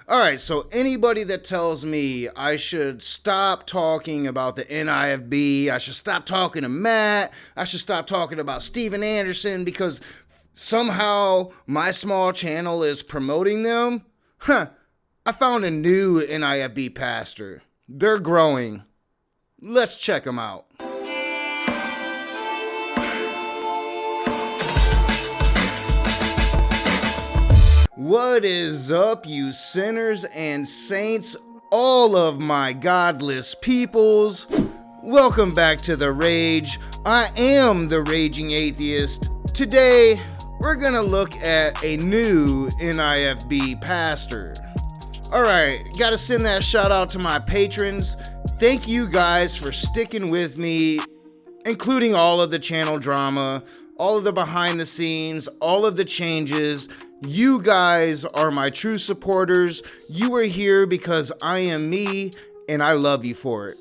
Alright, so anybody that tells me I should stop talking about the NIFB, I should stop talking to Matt, I should stop talking about Steven Anderson because somehow my small channel is promoting them, I found a new NIFB pastor. They're growing. Let's check them out. What is up, you sinners and saints, all of my godless peoples? Welcome back to The Rage. I am the Raging Atheist. Today, we're gonna look at a new NIFB pastor. Alright, gotta send that shout out to my patrons. Thank you guys for sticking with me, including all of the channel drama, all of the behind the scenes, all of the changes. You guys are my true supporters. You are here because I am me, and I love you for it.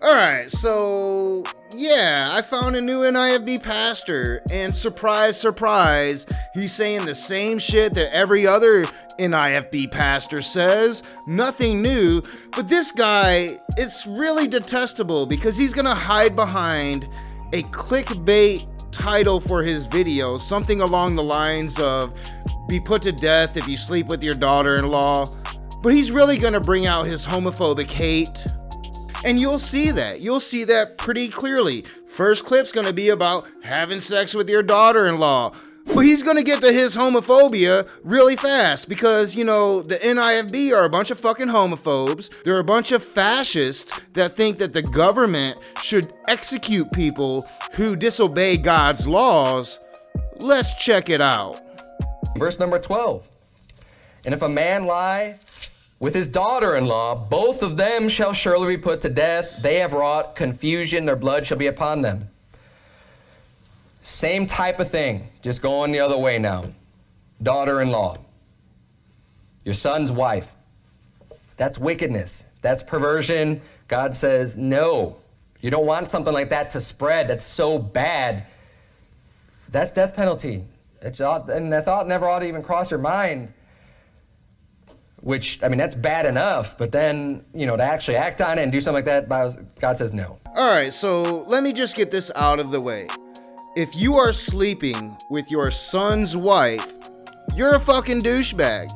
Alright, so yeah, I found a new NIFB pastor, and surprise, surprise, he's saying the same shit that every other NIFB pastor says. Nothing new, but this guy, it's really detestable because he's gonna hide behind a clickbait title for his video, something along the lines of be put to death if you sleep with your daughter-in-law, but he's really gonna bring out his homophobic hate, and you'll see that pretty clearly. First clip's gonna be about having sex with your daughter-in-law, but he's gonna get to his homophobia really fast because, you know, the NIFB are a bunch of fucking homophobes. They're a bunch of fascists that think that the government should execute people who disobey God's laws. Let's check it out. Verse number 12. And if a man lie with his daughter-in-law, both of them shall surely be put to death. They have wrought confusion, their blood shall be upon them. Same type of thing, just going the other way now. Daughter-in-law, your son's wife. That's wickedness. That's perversion. God says, no. You don't want something like that to spread. That's so bad. That's death penalty. And that thought never ought to even cross your mind. Which, I mean, that's bad enough. But then, you know, to actually act on it and do something like that, God says no. All right, so let me just get this out of the way. If you are sleeping with your son's wife, you're a fucking douchebag.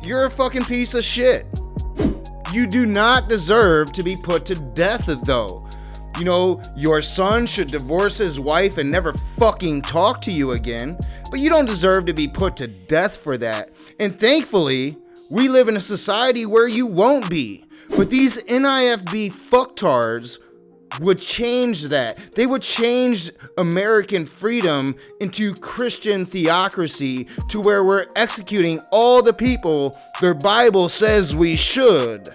You're a fucking piece of shit. You do not deserve to be put to death, though. You know, your son should divorce his wife and never fucking talk to you again, but you don't deserve to be put to death for that. And thankfully, we live in a society where you won't be. But these NIFB fucktards would change that. They would change American freedom into Christian theocracy to where we're executing all the people their Bible says we should.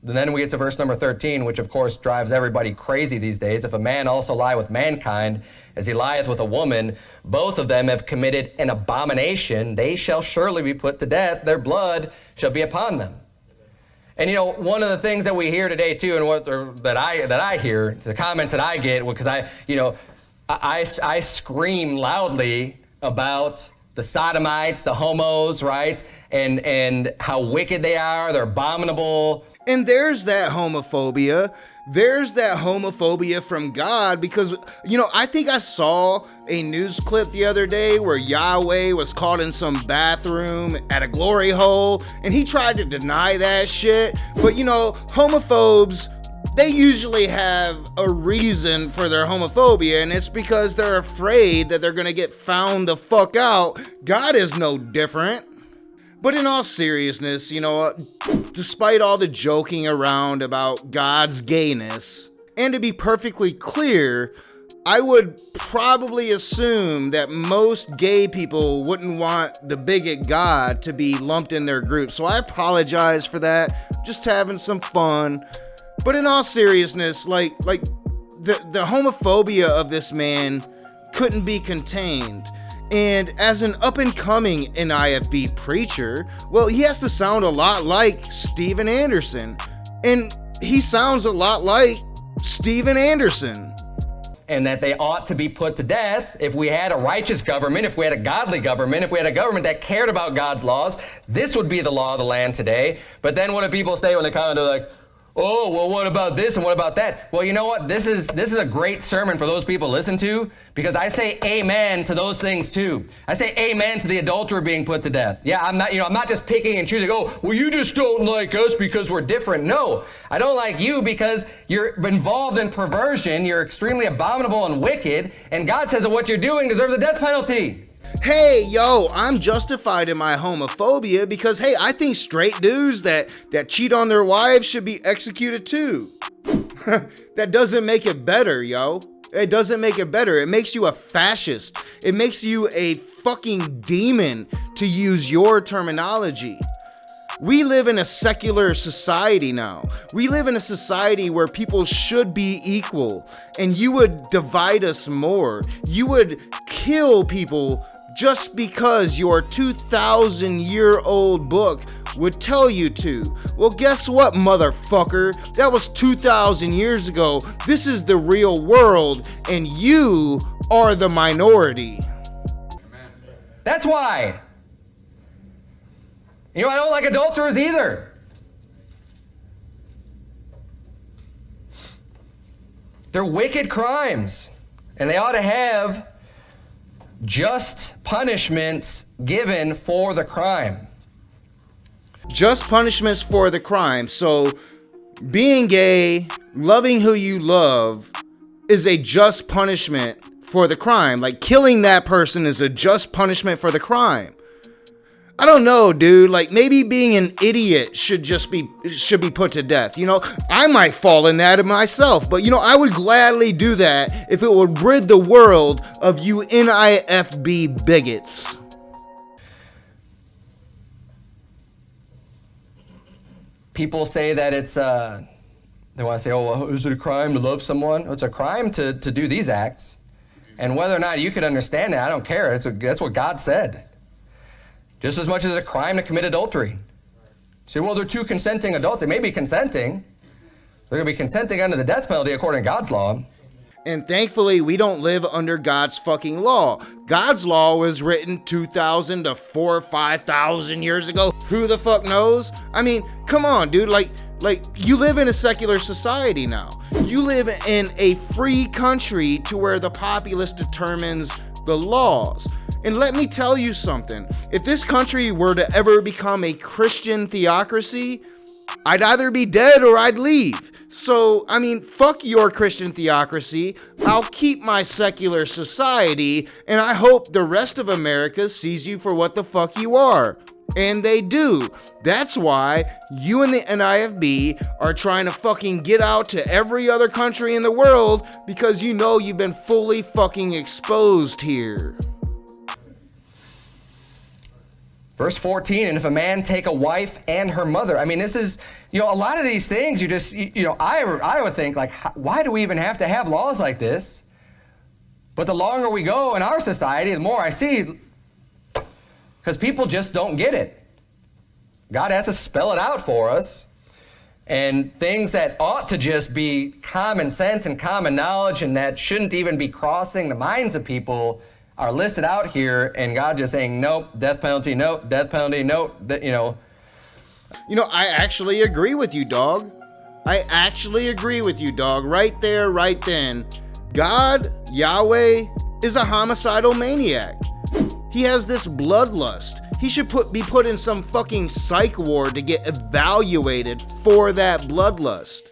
And then we get to verse number 13, which of course drives everybody crazy these days. If a man also lie with mankind, as he lieth with a woman, both of them have committed an abomination. They shall surely be put to death. Their blood shall be upon them. And you know, one of the things that we hear today too, and that I hear, the comments that I get, because I scream loudly about the sodomites, the homos, right? And how wicked they are, they're abominable. And there's that homophobia. There's that homophobia from God because, you know, I think I saw a news clip the other day where Yahweh was caught in some bathroom at a glory hole and he tried to deny that shit. But, you know, homophobes, they usually have a reason for their homophobia, and it's because they're afraid that they're gonna get found the fuck out. God is no different. But in all seriousness, you know, despite all the joking around about God's gayness, and to be perfectly clear, I would probably assume that most gay people wouldn't want the bigot God to be lumped in their group. So I apologize for that, just having some fun. But in all seriousness, like the homophobia of this man couldn't be contained. And as an up-and-coming NIFB preacher, well, he has to sound a lot like Steven Anderson. And he sounds a lot like Steven Anderson. and that they ought to be put to death. If we had a righteous government, if we had a godly government, if we had a government that cared about God's laws, this would be the law of the land today. But then what do people say when they comment? They're like, oh, well, what about this and what about that? Well, you know what? This is a great sermon for those people to listen to, because I say amen to those things too. I say amen to the adulterer being put to death. Yeah, I'm not just picking and choosing, oh, well, you just don't like us because we're different. No, I don't like you because you're involved in perversion. You're extremely abominable and wicked, and God says that what you're doing deserves a death penalty. Hey, yo, I'm justified in my homophobia because, hey, I think straight dudes that cheat on their wives should be executed too. That doesn't make it better, yo. It doesn't make it better. It makes you a fascist. It makes you a fucking demon, to use your terminology. We live in a secular society now. We live in a society where people should be equal, and you would divide us more. You would kill people just because your 2,000-year-old book would tell you to. Well, guess what, motherfucker? That was 2,000 years ago. This is the real world, and you are the minority. That's why. You know, I don't like adulterers either. They're wicked crimes, and they ought to have just punishments given for the crime. Just punishments for the crime. So being gay, loving who you love, is a just punishment for the crime. Like killing that person is a just punishment for the crime. I don't know, dude. Like, maybe being an idiot should be put to death. You know, I might fall in that myself, but you know, I would gladly do that if it would rid the world of you NIFB bigots. People say that it's they want to say, oh, well, is it a crime to love someone? It's a crime to do these acts, and whether or not you can understand it, I don't care. That's what God said. Just as much as a crime to commit adultery. Say, well, they're two consenting adults. They may be consenting. They're going to be consenting under the death penalty according to God's law. And thankfully, we don't live under God's fucking law. God's law was written 2,000 to 4,000 or 5,000 years ago. Who the fuck knows? I mean, come on, dude. Like you live in a secular society now. You live in a free country to where the populace determines the laws. And let me tell you something. If this country were to ever become a Christian theocracy, I'd either be dead or I'd leave. So, I mean, fuck your Christian theocracy. I'll keep my secular society, and I hope the rest of America sees you for what the fuck you are. And they do. That's why you and the NIFB are trying to fucking get out to every other country in the world, because you know you've been fully fucking exposed here. Verse 14, and if a man take a wife and her mother. I mean, this is, you know, a lot of these things you just, you know, I would think, like, why do we even have to have laws like this? But the longer we go in our society, the more I see, because people just don't get it. God has to spell it out for us. And things that ought to just be common sense and common knowledge and that shouldn't even be crossing the minds of people are listed out here, and God just saying, nope, death penalty, nope, death penalty, nope, you know. You know, I actually agree with you, dog. I actually agree with you, dog. Right there, right then. God, Yahweh, is a homicidal maniac. He has this bloodlust. He should be put in some fucking psych ward to get evaluated for that bloodlust.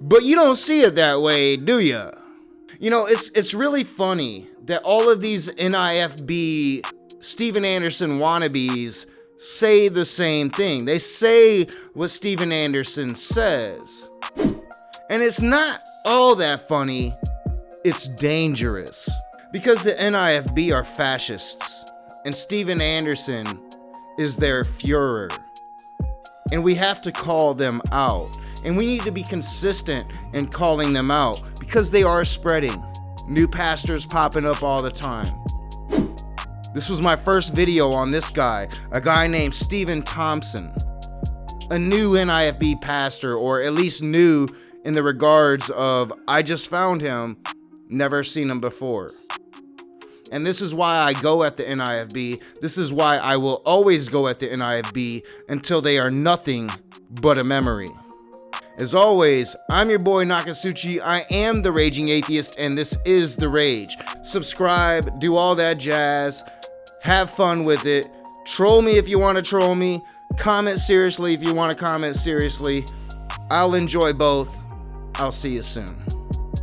But you don't see it that way, do ya? You know, it's really funny that all of these NIFB Steven Anderson wannabes say the same thing. They say what Steven Anderson says. And it's not all that funny, it's dangerous. Because the NIFB are fascists, and Steven Anderson is their Fuhrer. And we have to call them out. And we need to be consistent in calling them out, because they are spreading. New pastors popping up all the time. This was my first video on this guy, a guy named Stephen Thompson. A new NIFB pastor, or at least new in the regards of I just found him Never seen them before. And this is why I go at the NIFB. This is why I will always go at the NIFB until they are nothing but a memory. As always, I'm your boy Nakasuchi. I am the Raging Atheist, and this is The Rage. Subscribe, do all that jazz, have fun with it. Troll me if you want to troll me. Comment seriously if you want to comment seriously. I'll enjoy both. I'll see you soon.